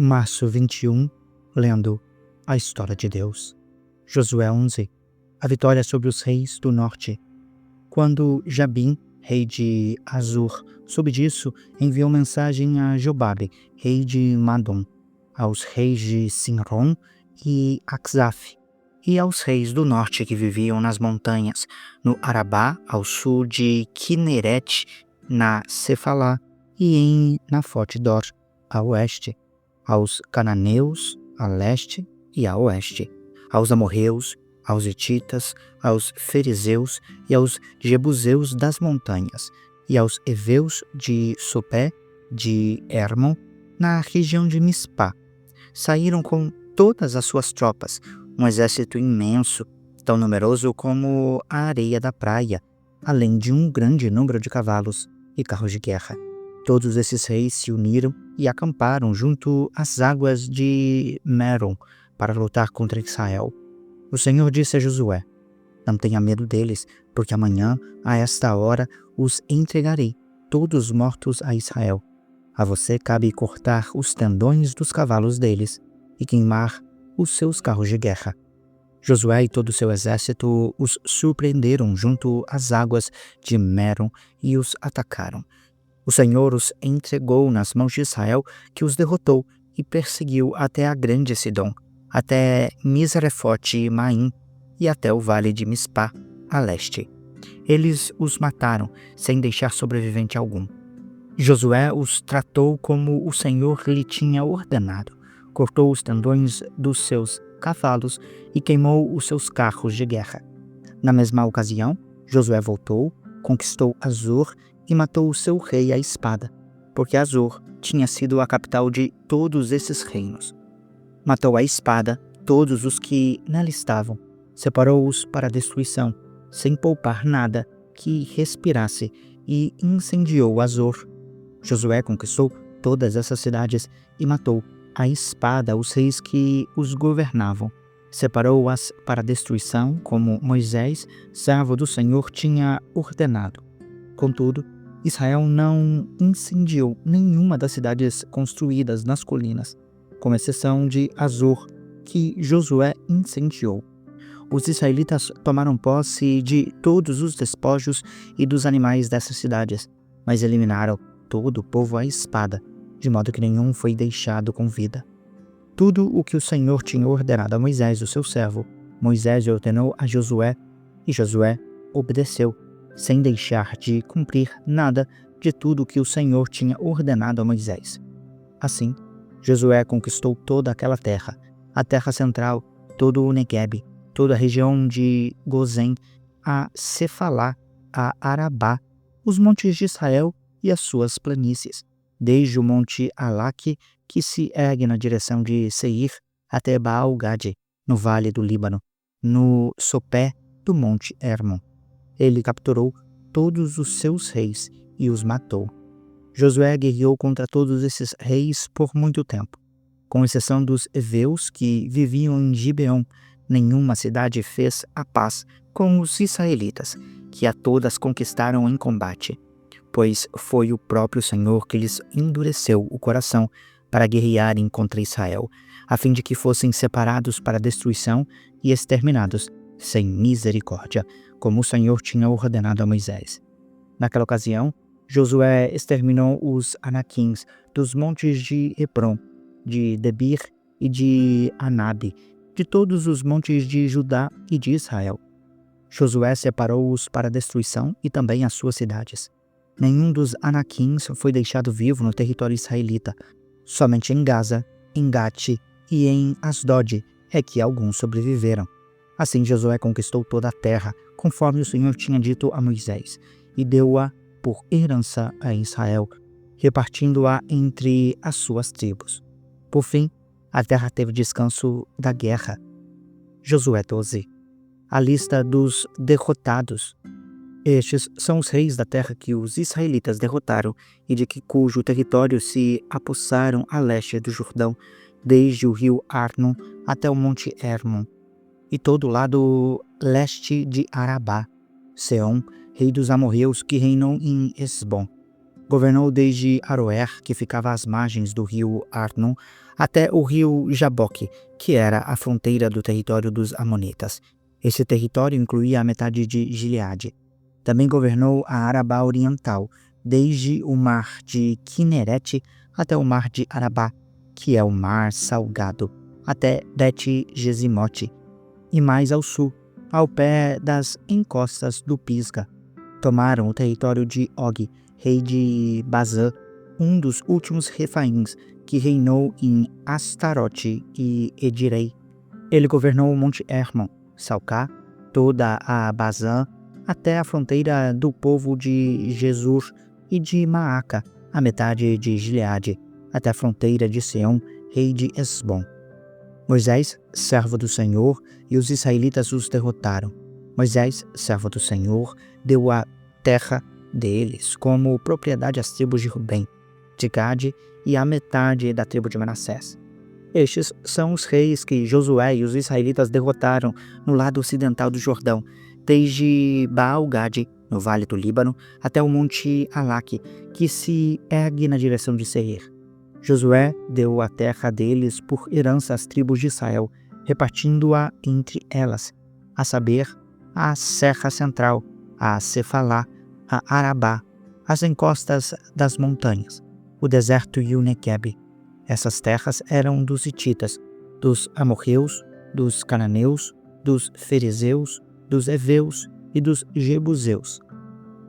Março 21, lendo a história de Deus. Josué 11, a vitória sobre os reis do norte. Quando Jabim, rei de Azur, soube disso, enviou mensagem a Jobabe, rei de Madom, aos reis de Sinrom e Aksaf, e aos reis do norte que viviam nas montanhas, no Arabá, ao sul de Kineret, na Cefalá e em Nafote-dor, a oeste, aos cananeus, a leste e a oeste, aos amorreus, aos hititas, aos fariseus e aos jebuseus das montanhas, e aos heveus de Sopé, de Hermon, na região de Mispá. Saíram com todas as suas tropas, um exército imenso, tão numeroso como a areia da praia, além de um grande número de cavalos e carros de guerra. Todos esses reis se uniram e acamparam junto às águas de Merom para lutar contra Israel. O Senhor disse a Josué: não tenha medo deles, porque amanhã, a esta hora, os entregarei, todos mortos a Israel. A você cabe cortar os tendões dos cavalos deles e queimar os seus carros de guerra. Josué e todo o seu exército os surpreenderam junto às águas de Merom e os atacaram. O Senhor os entregou nas mãos de Israel, que os derrotou e perseguiu até a grande Sidom, até Misrefote-Maim e até o vale de Mispá, a leste. Eles os mataram, sem deixar sobrevivente algum. Josué os tratou como o Senhor lhe tinha ordenado. Cortou os tendões dos seus cavalos e queimou os seus carros de guerra. Na mesma ocasião, Josué voltou, conquistou Azor e matou o seu rei à espada, porque Azor tinha sido a capital de todos esses reinos. Matou à espada todos os que nela estavam, separou-os para a destruição, sem poupar nada que respirasse, e incendiou Azor. Josué conquistou todas essas cidades e matou à espada os reis que os governavam. Separou-as para a destruição, como Moisés, servo do Senhor, tinha ordenado. Contudo, Israel não incendiou nenhuma das cidades construídas nas colinas, com exceção de Azor, que Josué incendiou. Os israelitas tomaram posse de todos os despojos e dos animais dessas cidades, mas eliminaram todo o povo à espada, de modo que nenhum foi deixado com vida. Tudo o que o Senhor tinha ordenado a Moisés, o seu servo, Moisés ordenou a Josué, e Josué obedeceu, sem deixar de cumprir nada de tudo o que o Senhor tinha ordenado a Moisés. Assim, Josué conquistou toda aquela terra, a terra central, todo o Neguebe, toda a região de Gozém, a Cefalá, a Arabá, os montes de Israel e as suas planícies, desde o monte Alaque, que se ergue na direção de Seir, até Baal-Gade, no vale do Líbano, no sopé do monte Hermon. Ele capturou todos os seus reis e os matou. Josué guerreou contra todos esses reis por muito tempo. Com exceção dos heveus que viviam em Gibeon, nenhuma cidade fez a paz com os israelitas, que a todas conquistaram em combate, pois foi o próprio Senhor que lhes endureceu o coração para guerrearem contra Israel, a fim de que fossem separados para destruição e exterminados sem misericórdia, como o Senhor tinha ordenado a Moisés. Naquela ocasião, Josué exterminou os anaquins dos montes de Hebron, de Debir e de Anabe, de todos os montes de Judá e de Israel. Josué separou-os para destruição e também as suas cidades. Nenhum dos anaquins foi deixado vivo no território israelita. Somente em Gaza, em Gate e em Asdod é que alguns sobreviveram. Assim Josué conquistou toda a terra, conforme o Senhor tinha dito a Moisés, e deu-a por herança a Israel, repartindo-a entre as suas tribos. Por fim, a terra teve descanso da guerra. Josué 12. A lista dos derrotados. Estes são os reis da terra que os israelitas derrotaram e de cujo território se apossaram a leste do Jordão, desde o rio Arnon até o monte Hermon, e todo o lado leste de Arabá, Seom, rei dos amorreus, que reinou em Esbom. Governou desde Aroer, que ficava às margens do rio Arnon, até o rio Jaboque, que era a fronteira do território dos Amonitas. Esse território incluía a metade de Gileade. Também governou a Arabá Oriental, desde o mar de Quinerete até o mar de Arabá, que é o mar salgado, até Bet-Gesimote, e mais ao sul, ao pé das encostas do Pisga. Tomaram o território de Og, rei de Bazã, um dos últimos refaíns que reinou em Astarote e Edirei. Ele governou o Monte Hermon, Salcá, toda a Bazã, até a fronteira do povo de Jesur e de Maaca, a metade de Gileade, até a fronteira de Seom, rei de Esbom. Moisés, servo do Senhor, e os israelitas os derrotaram. Moisés, servo do Senhor, deu a terra deles como propriedade às tribos de Rubem, de Gade e à metade da tribo de Manassés. Estes são os reis que Josué e os israelitas derrotaram no lado ocidental do Jordão, desde Baal-Gade, no vale do Líbano, até o monte Alaque, que se ergue na direção de Seir. Josué deu a terra deles por herança às tribos de Israel, repartindo-a entre elas, a saber, a Serra Central, a Cefalá, a Arabá, as encostas das montanhas, o deserto e o Nequebe. Essas terras eram dos hititas, dos amorreus, dos cananeus, dos ferezeus, dos heveus e dos jebuseus.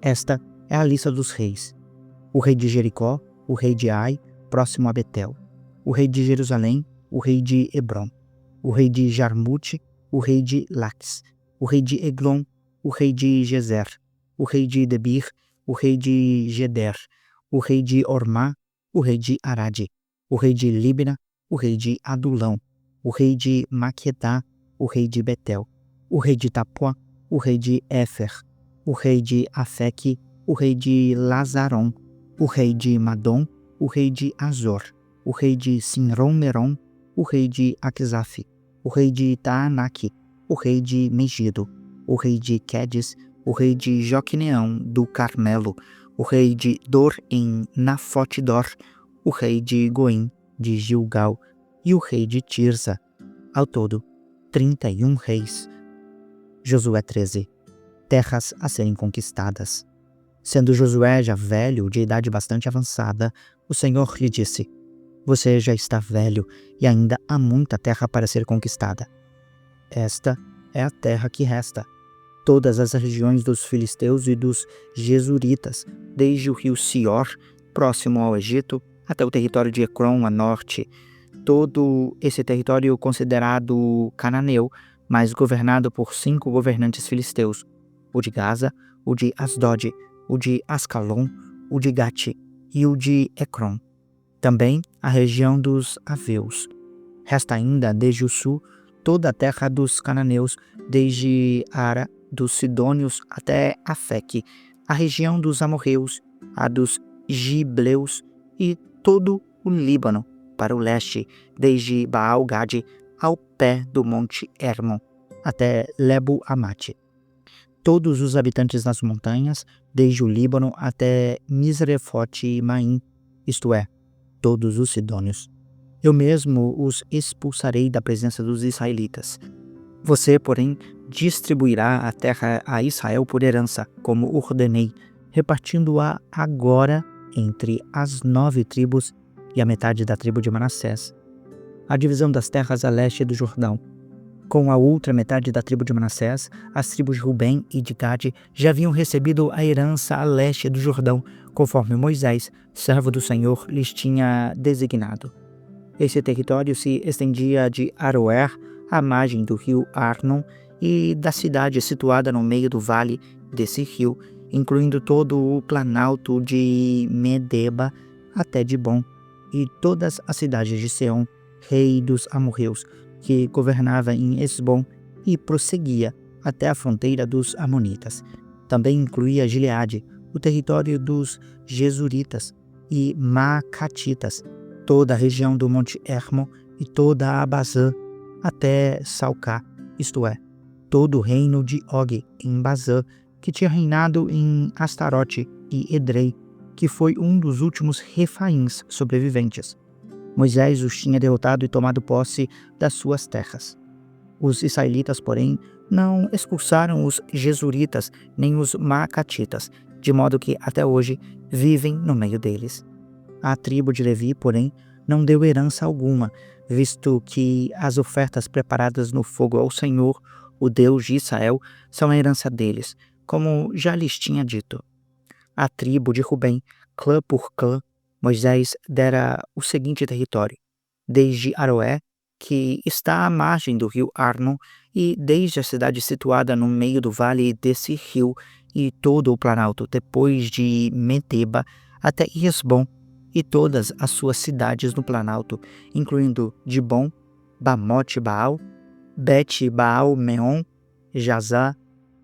Esta é a lista dos reis: o rei de Jericó, o rei de Ai, próximo a Betel, o rei de Jerusalém, o rei de Hebrom, o rei de Jarmute, o rei de Laques, o rei de Eglon, o rei de Gezer, o rei de Debir, o rei de Geder, o rei de Ormá, o rei de Arade, o rei de Libna, o rei de Adulão, o rei de Maquedá, o rei de Betel, o rei de Tapuá, o rei de Éfer, o rei de Afeque, o rei de Lazaron, o rei de Madom, o rei de Azor, o rei de Sinrom-Merom, o rei de Aquisaf, o rei de Taanaque, o rei de Megido, o rei de Quedes, o rei de Joqueneão do Carmelo, o rei de Dor em Nafote-Dor, o rei de Goim de Gilgal e o rei de Tirza. Ao todo, 31 reis. Josué 13. Terras a serem conquistadas. Sendo Josué já velho, de idade bastante avançada, o Senhor lhe disse: Você já está velho e ainda há muita terra para ser conquistada. Esta é a terra que resta. Todas as regiões dos filisteus e dos jesuritas, desde o rio Sior, próximo ao Egito, até o território de Ecrom, a norte. Todo esse território considerado cananeu, mas governado por 5 governantes filisteus: o de Gaza, o de Asdod, o de Ascalon, o de Gate e o de Ecrom. Também a região dos Aveus. Resta ainda, desde o sul, toda a terra dos cananeus, desde Ara, dos Sidônios até Afeque, a região dos amorreus, a dos gibleus e todo o Líbano, para o leste, desde Baal-Gade ao pé do monte Hermon, até Lebo-Amate. Todos os habitantes das montanhas, desde o Líbano até Misrefote-Maim, isto é, todos os sidônios. Eu mesmo os expulsarei da presença dos israelitas. Você, porém, distribuirá a terra a Israel por herança, como ordenei, repartindo-a agora entre as 9 tribos e a metade da tribo de Manassés. A divisão das terras a leste do Jordão. Com a outra metade da tribo de Manassés, as tribos de Rubem e de Gade já haviam recebido a herança a leste do Jordão, conforme Moisés, servo do Senhor, lhes tinha designado. Esse território se estendia de Aroer, à margem do rio Arnon, e da cidade situada no meio do vale desse rio, incluindo todo o planalto de Medeba até Dibon, e todas as cidades de Seom, rei dos amorreus, que governava em Esbom e prosseguia até a fronteira dos amonitas. Também incluía Gileade, o território dos jesuritas e maacatitas, toda a região do monte Hermon e toda a Bazã, até Salcá, isto é, todo o reino de Og em Bazã, que tinha reinado em Astarote e Edrei, que foi um dos últimos refaíns sobreviventes. Moisés os tinha derrotado e tomado posse das suas terras. Os israelitas, porém, não expulsaram os jesuritas nem os maacatitas, de modo que até hoje vivem no meio deles. A tribo de Levi, porém, não deu herança alguma, visto que as ofertas preparadas no fogo ao Senhor, o Deus de Israel, são a herança deles, como já lhes tinha dito. A tribo de Rubem, clã por clã, Moisés dera o seguinte território: desde Aroé, que está à margem do rio Arnon, e desde a cidade situada no meio do vale desse rio e todo o planalto, depois de Medeba, até Esbom, e todas as suas cidades no planalto, incluindo Dibon, Bamote Baal, Bet Baal Meon, Jazá,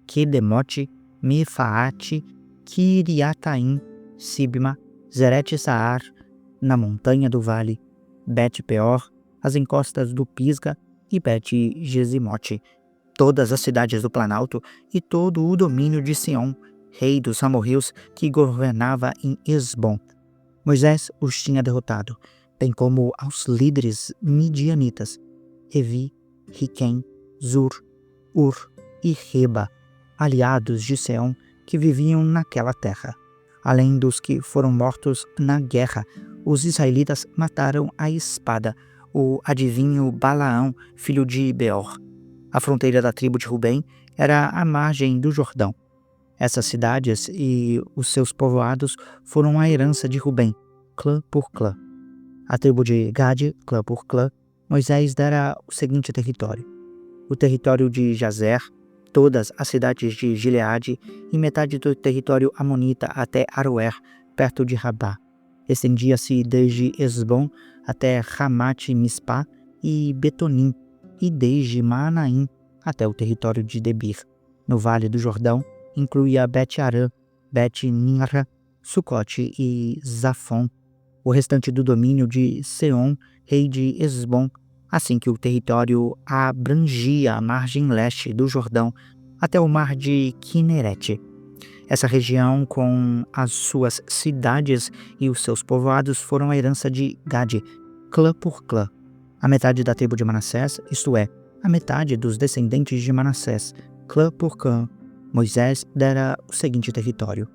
Kedemote, Mefaate, Kiriataim, Sibma, Zeret-Saar, na montanha do vale, Bet-Peor, as encostas do Pisga e Bet-Gesimote, todas as cidades do planalto e todo o domínio de Sião, rei dos amorreus, que governava em Esbom. Moisés os tinha derrotado, bem como aos líderes midianitas, Evi, Riquém, Zur, Ur e Reba, aliados de Seom, que viviam naquela terra. Além dos que foram mortos na guerra, os israelitas mataram à espada o adivinho Balaão, filho de Beor. A fronteira da tribo de Rubem era à margem do Jordão. Essas cidades e os seus povoados foram a herança de Rubem, clã por clã. A tribo de Gade, clã por clã, Moisés dera o seguinte território: o território de Jazer, todas as cidades de Gileade e metade do território amonita até Aroer, perto de Rabá. Estendia-se desde Esbom até Ramat-Mispá e Betonim, e desde Maanaim até o território de Debir. No Vale do Jordão, incluía Bet-Arã, Bet-Nimra, Sucote e Zafon, o restante do domínio de Seom, rei de Esbom, assim que o território abrangia a margem leste do Jordão até o mar de Quinerete. Essa região, com as suas cidades e os seus povoados, foram a herança de Gade, clã por clã. A metade da tribo de Manassés, isto é, a metade dos descendentes de Manassés, clã por clã, Moisés dera o seguinte território.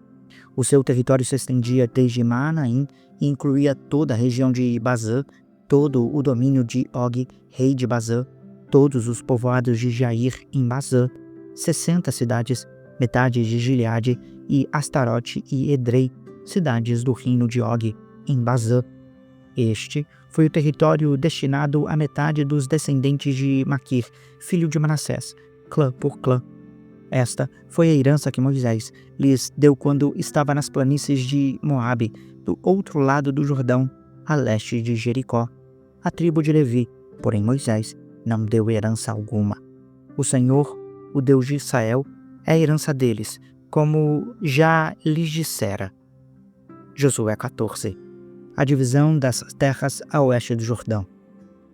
O seu território se estendia desde Maanaim e incluía toda a região de Bazã, todo o domínio de Og, rei de Bazã, todos os povoados de Jair em Bazã, 60 cidades, metade de Gileade, e Astarote e Edrei, cidades do reino de Og, em Bazã. Este foi o território destinado à metade dos descendentes de Maquir, filho de Manassés, clã por clã. Esta foi a herança que Moisés lhes deu quando estava nas planícies de Moabe, do outro lado do Jordão, a leste de Jericó. A tribo de Levi, porém Moisés, não deu herança alguma. O Senhor, o Deus de Israel, é a herança deles, como já lhes dissera. Josué 14. A divisão das terras a oeste do Jordão.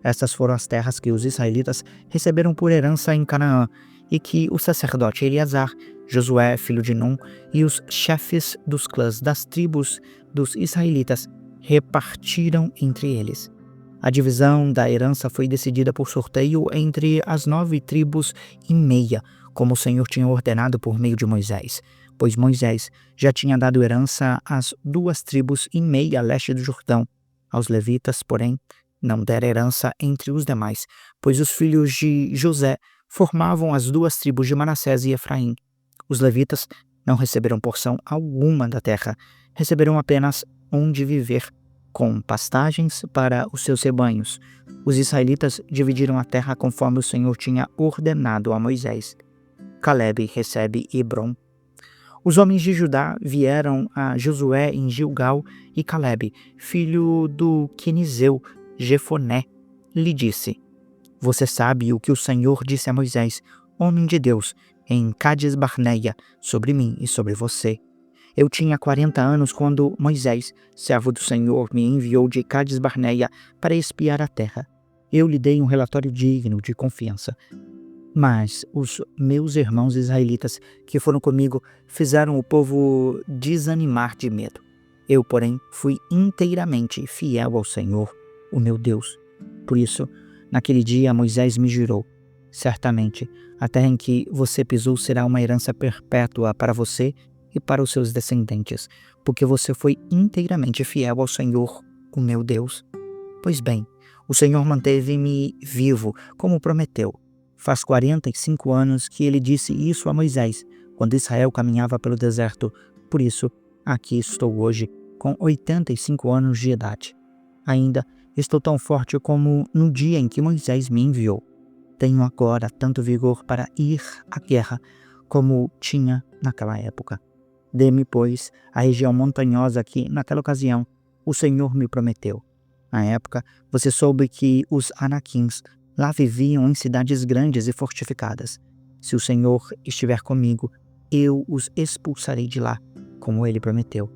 Estas foram as terras que os israelitas receberam por herança em Canaã, e que o sacerdote Eleazar, Josué, filho de Nun, e os chefes dos clãs das tribos dos israelitas repartiram entre eles. A divisão da herança foi decidida por sorteio entre as 9 tribos e meia, como o Senhor tinha ordenado por meio de Moisés, pois Moisés já tinha dado herança às 2 tribos e meia a leste do Jordão. Aos levitas, porém, não dera herança entre os demais, pois os filhos de José formavam as 2 tribos de Manassés e Efraim. Os levitas não receberam porção alguma da terra, receberam apenas onde viver, com pastagens para os seus rebanhos. Os israelitas dividiram a terra conforme o Senhor tinha ordenado a Moisés. Calebe recebe Hebrom. Os homens de Judá vieram a Josué em Gilgal, e Calebe, filho do Quenizeu, Jefoné, lhe disse: Você sabe o que o Senhor disse a Moisés, homem de Deus, em Cades-Barneia, sobre mim e sobre você. Eu tinha 40 anos quando Moisés, servo do Senhor, me enviou de Cades-Barneia para espiar a terra. Eu lhe dei um relatório digno de confiança. Mas os meus irmãos israelitas que foram comigo fizeram o povo desanimar de medo. Eu, porém, fui inteiramente fiel ao Senhor, o meu Deus. Por isso, naquele dia Moisés me jurou: certamente, a terra em que você pisou será uma herança perpétua para você e para os seus descendentes, porque você foi inteiramente fiel ao Senhor, o meu Deus. Pois bem, o Senhor manteve-me vivo, como prometeu. Faz 45 anos que ele disse isso a Moisés, quando Israel caminhava pelo deserto. Por isso, aqui estou hoje, com 85 anos de idade. Ainda estou tão forte como no dia em que Moisés me enviou. Tenho agora tanto vigor para ir à guerra como tinha naquela época. Dê-me, pois, a região montanhosa que, naquela ocasião, o Senhor me prometeu. Na época, você soube que os Anaquins lá viviam em cidades grandes e fortificadas. Se o Senhor estiver comigo, eu os expulsarei de lá, como ele prometeu.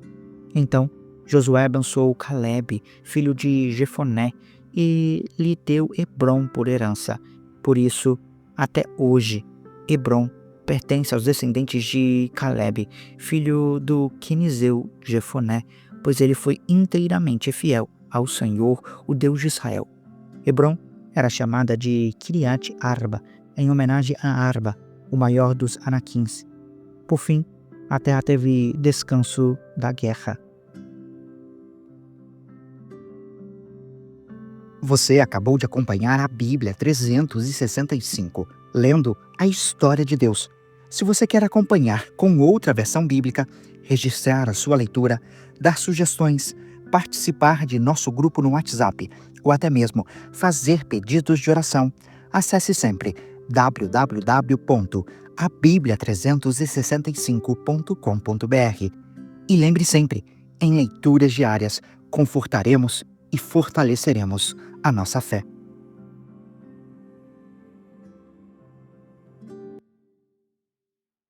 Então, Josué abençoou Calebe, filho de Jefoné, e lhe deu Hebrom por herança. Por isso, até hoje, Hebrom pertence aos descendentes de Calebe, filho do quenizeu Jefoné, pois ele foi inteiramente fiel ao Senhor, o Deus de Israel. Hebrom era chamada de Kiriat Arba, em homenagem a Arba, o maior dos Anaquins. Por fim, a terra teve descanso da guerra. Você acabou de acompanhar a Bíblia 365, lendo a história de Deus. Se você quer acompanhar com outra versão bíblica, registrar a sua leitura, dar sugestões, participar de nosso grupo no WhatsApp ou até mesmo fazer pedidos de oração, acesse sempre www.abiblia365.com.br. E lembre sempre, em leituras diárias, confortaremos e fortaleceremos a nossa fé.